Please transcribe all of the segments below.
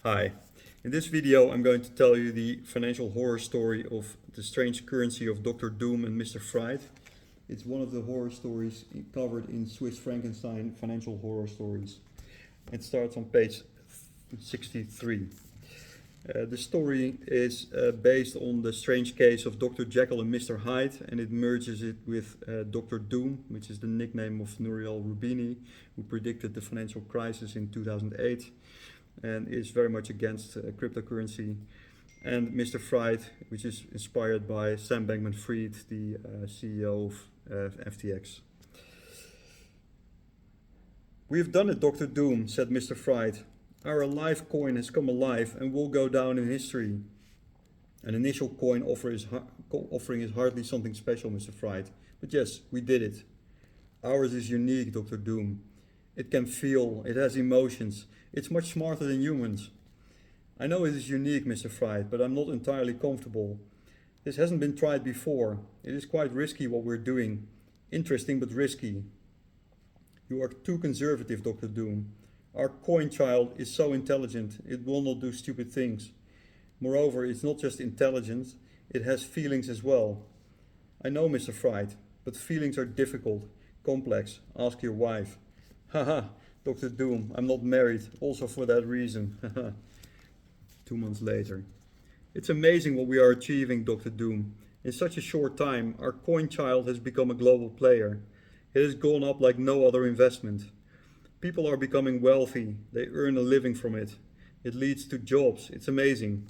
Hi, in this video I'm going to tell you the financial horror story of the strange currency of Dr. Doom and Mr. Vrij. It's one of the horror stories covered in Swiss Frankenstein financial horror stories. It starts on page 63. The story is based on the strange case of Dr. Jekyll and Mr. Hyde, and it merges it with Dr. Doom, which is the nickname of Nouriel Roubini, who predicted the financial crisis in 2008. And is very much against cryptocurrency, and Mr. Vrij, which is inspired by Sam Bankman-Fried, the CEO of FTX. "We've done it, Dr. Doom," said Mr. Vrij. "Our live coin has come alive and will go down in history." An initial coin offering is hardly something special, Mr. Vrij, but yes, we did it. Ours is unique, Dr. Doom. It can feel, it has emotions. It's much smarter than humans. "I know it is unique, Mr. Vrij, but I'm not entirely comfortable. This hasn't been tried before. It is quite risky what we're doing. Interesting but risky." "You are too conservative, Dr. Doom. Our coin child is so intelligent, it will not do stupid things. Moreover, it's not just intelligent, it has feelings as well." "I know, Mr. Vrij, but feelings are difficult, complex. Ask your wife." "Haha, Dr. Doom, I'm not married, also for that reason." 2 months later. "It's amazing what we are achieving, Dr. Doom. In such a short time, our coin child has become a global player. It has gone up like no other investment. People are becoming wealthy, they earn a living from it. It leads to jobs, it's amazing."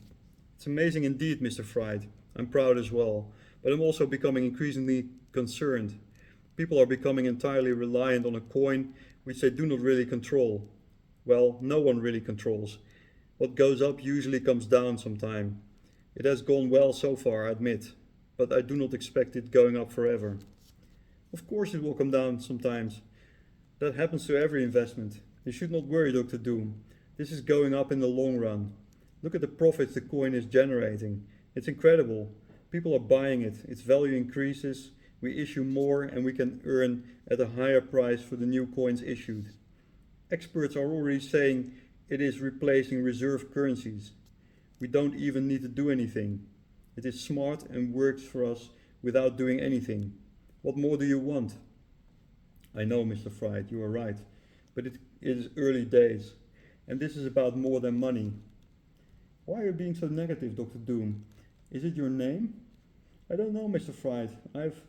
"It's amazing indeed, Mr. Vrij. I'm proud as well, but I'm also becoming increasingly concerned. People are becoming entirely reliant on a coin which they do not really control. Well, no one really controls. What goes up usually comes down sometime. It has gone well so far, I admit, but I do not expect it going up forever." "Of course it will come down sometimes. That happens to every investment. You should not worry, Dr. Doom. This is going up in the long run. Look at the profits the coin is generating. It's incredible. People are buying it. Its value increases. We issue more and we can earn at a higher price for the new coins issued. Experts are already saying it is replacing reserve currencies. We don't even need to do anything. It is smart and works for us without doing anything. What more do you want?" "I know, Mr. Vrij, you are right, but it is early days, and this is about more than money." "Why are you being so negative, Dr. Doom? Is it your name?" "I don't know, Mr. Vrij. I've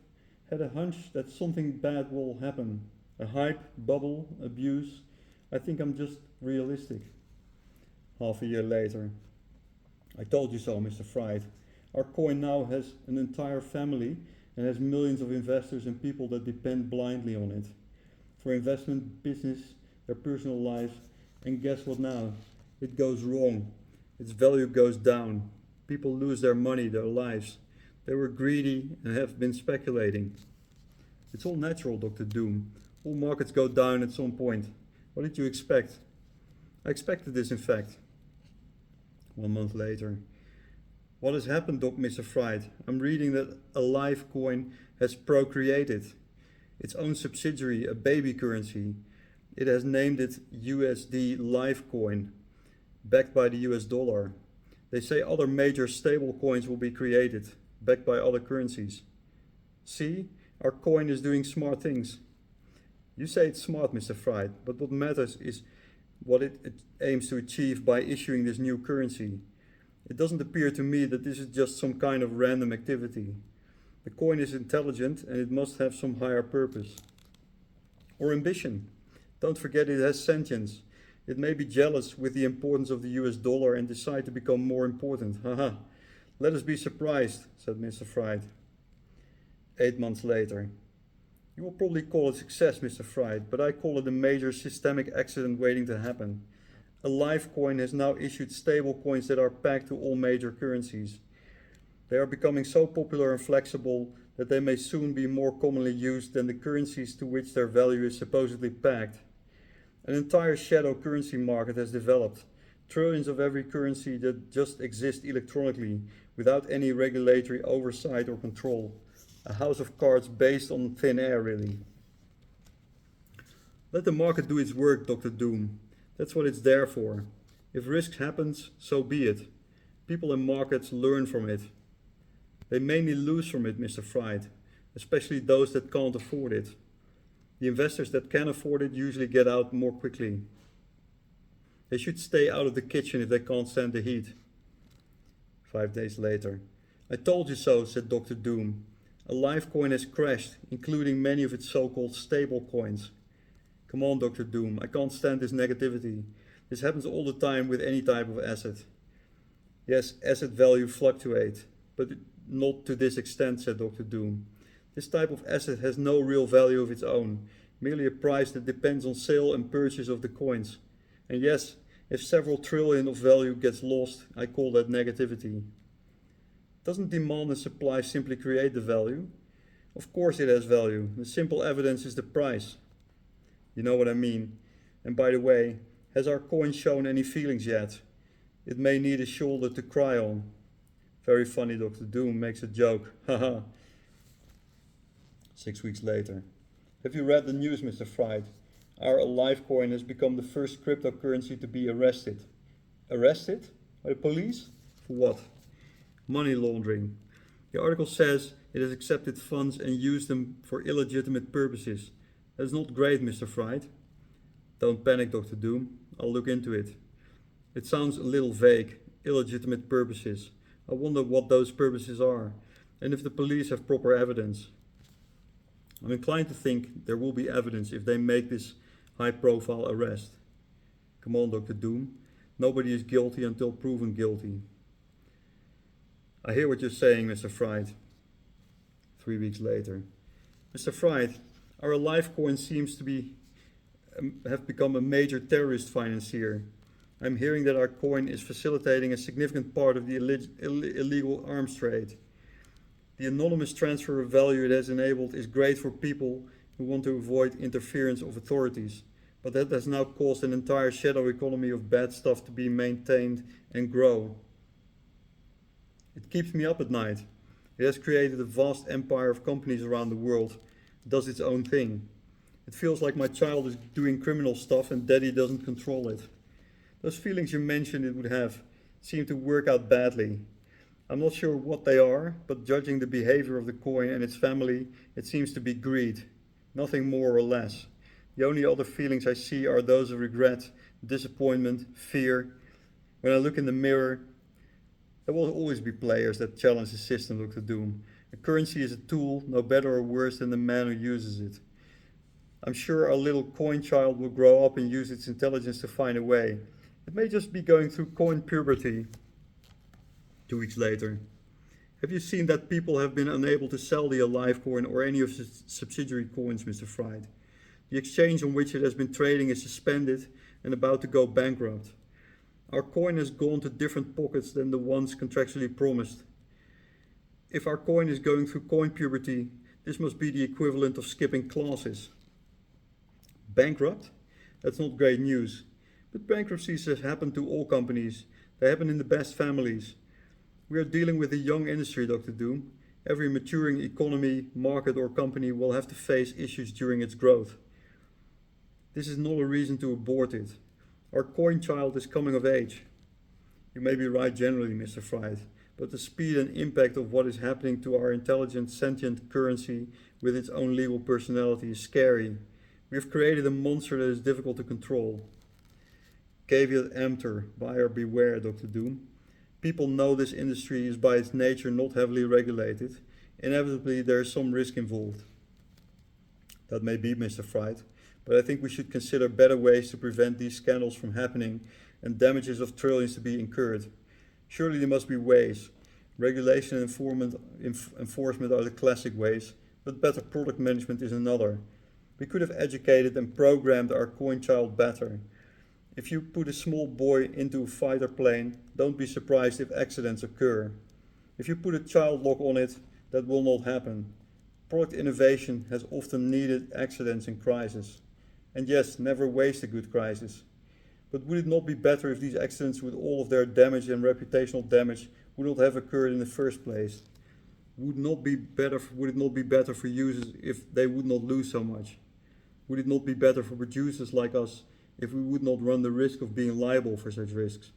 had a hunch that something bad will happen. A hype, bubble, abuse. I think I'm just realistic." Half a year later. "I told you so, Mr. Vrij. Our coin now has an entire family and has millions of investors and people that depend blindly on it. For investment, business, their personal lives. And guess what now? It goes wrong. Its value goes down. People lose their money, their lives. They were greedy and have been speculating." "It's all natural, Dr. Doom. All markets go down at some point. What did you expect?" "I expected this, in fact." 1 month later. "What has happened, Mr. Vrij? I'm reading that a live coin has procreated. Its own subsidiary, a baby currency. It has named it USD Live Coin, backed by the US dollar. They say other major stable coins will be created, backed by other currencies. See, our coin is doing smart things." "You say it's smart, Mr. Vrij, but what matters is what it aims to achieve by issuing this new currency. It doesn't appear to me that this is just some kind of random activity. The coin is intelligent and it must have some higher purpose. Or ambition. Don't forget it has sentience. It may be jealous with the importance of the US dollar and decide to become more important. Haha. Let us be surprised," said Mr. Vrij. 8 months later. "You will probably call it success, Mr. Vrij, but I call it a major systemic accident waiting to happen. A live coin has now issued stable coins that are pegged to all major currencies. They are becoming so popular and flexible that they may soon be more commonly used than the currencies to which their value is supposedly pegged. An entire shadow currency market has developed. Trillions of every currency that just exist electronically without any regulatory oversight or control. A house of cards based on thin air, really. Let the market do its work, Dr. Doom. That's what it's there for. If risk happens, so be it. People and markets learn from it. They mainly lose from it, Mr. Fried, especially those that can't afford it. The investors that can afford it usually get out more quickly. They should stay out of the kitchen if they can't stand the heat. 5 days later. I told you so, said Dr. Doom. A live coin has crashed, including many of its so-called stable coins. Come on, Dr. Doom, I can't stand this negativity. This happens all the time with any type of asset. Yes, asset value fluctuate, but not to this extent, said Dr. Doom. This type of asset has no real value of its own, merely a price that depends on sale and purchase of the coins. And yes, if several trillion of value gets lost, I call that negativity. Doesn't demand and supply simply create the value? Of course it has value. The simple evidence is the price. You know what I mean. And by the way, has our coin shown any feelings yet? It may need a shoulder to cry on. Very funny, Dr. Doom makes a joke. Haha. 6 weeks later. Have you read the news, Mr. Fried? Our Alive coin has become the first cryptocurrency to be arrested. Arrested? By the police? For what? Money laundering. The article says it has accepted funds and used them for illegitimate purposes. That's not great, Mr. Fried. Don't panic, Dr. Doom. I'll look into it. It sounds a little vague. Illegitimate purposes. I wonder what those purposes are, and if the police have proper evidence. I'm inclined to think there will be evidence if they make this high-profile arrest. Come on, Dr. Doom. Nobody is guilty until proven guilty. I hear what you're saying, Mr. Fried. 3 weeks later. Mr. Fried, our Alive coin seems to have become a major terrorist financier. I'm hearing that our coin is facilitating a significant part of the illegal arms trade. The anonymous transfer of value it has enabled is great for people who want to avoid interference of authorities, but that has now caused an entire shadow economy of bad stuff to be maintained and grow. It keeps me up at night. It has created a vast empire of companies around the world. It does its own thing. It feels like my child is doing criminal stuff and daddy doesn't control it. Those feelings you mentioned it would have seem to work out badly. I'm not sure what they are, but judging the behavior of the coin and its family, it seems to be greed. Nothing more or less. The only other feelings I see are those of regret, disappointment, fear. When I look in the mirror, there will always be players that challenge the system, Dr. Doom. A currency is a tool, no better or worse than the man who uses it. I'm sure our little coin child will grow up and use its intelligence to find a way. It may just be going through coin puberty. 2 weeks later. Have you seen that people have been unable to sell the Alive coin or any of its subsidiary coins, Mr. Fried? The exchange on which it has been trading is suspended and about to go bankrupt. Our coin has gone to different pockets than the ones contractually promised. If our coin is going through coin puberty, this must be the equivalent of skipping classes. Bankrupt? That's not great news. But bankruptcies have happened to all companies. They happen in the best families. We are dealing with a young industry, Dr. Doom. Every maturing economy, market or company will have to face issues during its growth. This is not a reason to abort it. Our coin child is coming of age. You may be right generally, Mr. Fried, but the speed and impact of what is happening to our intelligent, sentient currency with its own legal personality is scary. We have created a monster that is difficult to control. Caveat emptor, buyer beware, Dr. Doom. People know this industry is by its nature not heavily regulated. Inevitably, there is some risk involved. That may be, Mr. Fried, but I think we should consider better ways to prevent these scandals from happening and damages of trillions to be incurred. Surely there must be ways. Regulation and enforcement are the classic ways, but better product management is another. We could have educated and programmed our coin child better. If you put a small boy into a fighter plane, don't be surprised if accidents occur. If you put a child lock on it, that will not happen. Product innovation has often needed accidents in crisis. And yes, never waste a good crisis. But would it not be better if these accidents with all of their damage and reputational damage would not have occurred in the first place? Would it not be better for users if they would not lose so much? Would it not be better for producers like us if we would not run the risk of being liable for such risks.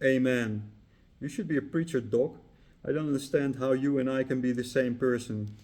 Amen. You should be a preacher, Doc. I don't understand how you and I can be the same person.